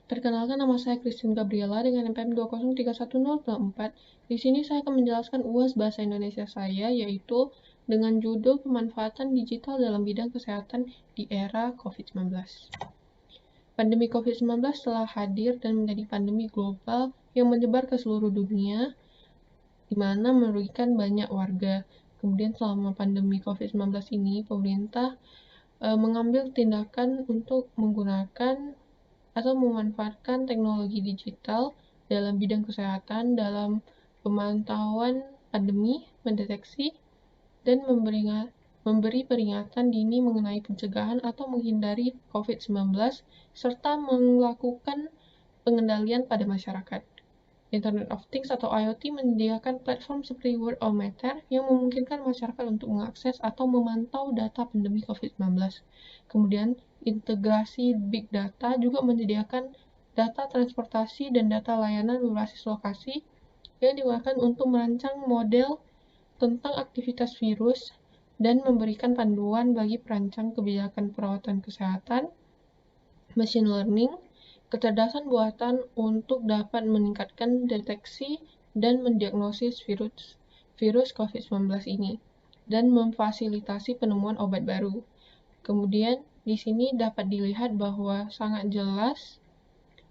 Perkenalkan, nama saya Christine Gabriela dengan NPM 2031024. Di sini saya akan menjelaskan UAS Bahasa Indonesia saya, yaitu dengan judul Pemanfaatan Digital dalam Bidang Kesehatan di Era COVID-19. Pandemi COVID-19 telah hadir dan menjadi pandemi global yang menyebar ke seluruh dunia, di mana merugikan banyak warga. Kemudian selama pandemi COVID-19 ini, pemerintah mengambil tindakan untuk menggunakan atau memanfaatkan teknologi digital dalam bidang kesehatan dalam pemantauan pandemi, mendeteksi, dan memberi peringatan dini mengenai pencegahan atau menghindari COVID-19, serta melakukan pengendalian pada masyarakat. Internet of Things atau IoT menyediakan platform seperti World of Matter yang memungkinkan masyarakat untuk mengakses atau memantau data pandemi COVID-19. Kemudian, integrasi Big Data juga menyediakan data transportasi dan data layanan berbasis lokasi yang digunakan untuk merancang model tentang aktivitas virus dan memberikan panduan bagi perancang kebijakan perawatan kesehatan, machine learning, kecerdasan buatan untuk dapat meningkatkan deteksi dan mendiagnosis virus COVID-19 ini, dan memfasilitasi penemuan obat baru. Kemudian, di sini dapat dilihat bahwa sangat jelas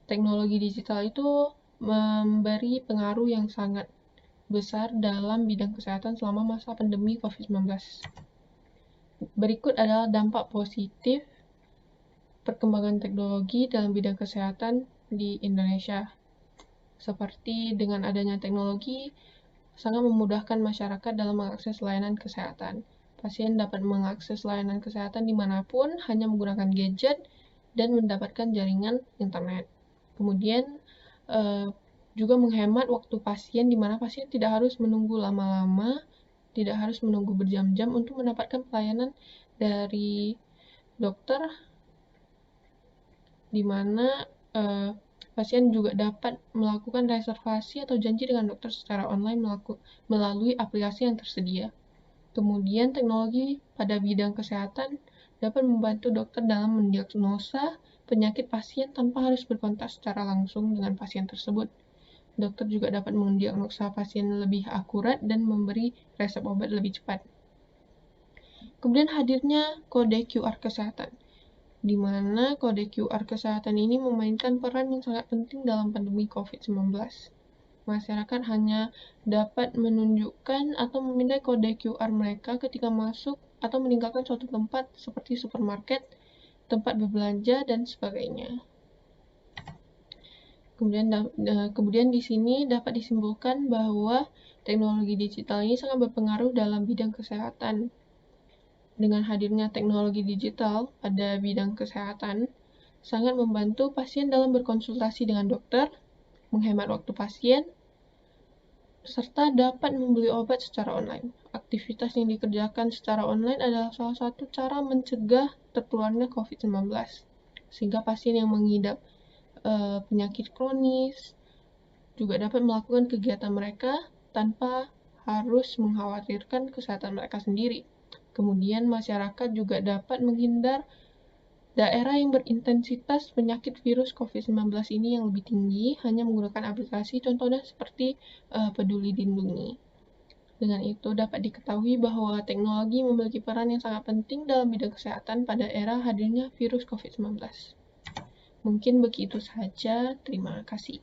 teknologi digital itu memberi pengaruh yang sangat besar dalam bidang kesehatan selama masa pandemi COVID-19. Berikut adalah dampak positif perkembangan teknologi dalam bidang kesehatan di Indonesia. Seperti dengan adanya teknologi, sangat memudahkan masyarakat dalam mengakses layanan kesehatan. Pasien dapat mengakses layanan kesehatan dimanapun, hanya menggunakan gadget dan mendapatkan jaringan internet. Kemudian, juga menghemat waktu pasien, di mana pasien tidak harus menunggu lama-lama, tidak harus menunggu berjam-jam untuk mendapatkan pelayanan dari dokter, di mana pasien juga dapat melakukan reservasi atau janji dengan dokter secara online melalui aplikasi yang tersedia. Kemudian, teknologi pada bidang kesehatan dapat membantu dokter dalam mendiagnosa penyakit pasien tanpa harus berkontak secara langsung dengan pasien tersebut. Dokter juga dapat mendiagnosa pasien lebih akurat dan memberi resep obat lebih cepat. Kemudian hadirnya kode QR kesehatan, di mana kode QR kesehatan ini memainkan peran yang sangat penting dalam pandemi COVID-19. Masyarakat hanya dapat menunjukkan atau memindai kode QR mereka ketika masuk atau meninggalkan suatu tempat seperti supermarket, tempat berbelanja, dan sebagainya. Kemudian di sini dapat disimpulkan bahwa teknologi digital ini sangat berpengaruh dalam bidang kesehatan. Dengan hadirnya teknologi digital pada bidang kesehatan, sangat membantu pasien dalam berkonsultasi dengan dokter, menghemat waktu pasien, serta dapat membeli obat secara online. Aktivitas yang dikerjakan secara online adalah salah satu cara mencegah tertularnya COVID-19, sehingga pasien yang mengidap penyakit kronis juga dapat melakukan kegiatan mereka tanpa harus mengkhawatirkan kesehatan mereka sendiri. Kemudian masyarakat juga dapat menghindar daerah yang berintensitas penyakit virus COVID-19 ini yang lebih tinggi, hanya menggunakan aplikasi, contohnya seperti Peduli Lindungi. Dengan itu dapat diketahui bahwa teknologi memiliki peran yang sangat penting dalam bidang kesehatan pada era hadirnya virus COVID-19. Mungkin begitu saja, terima kasih.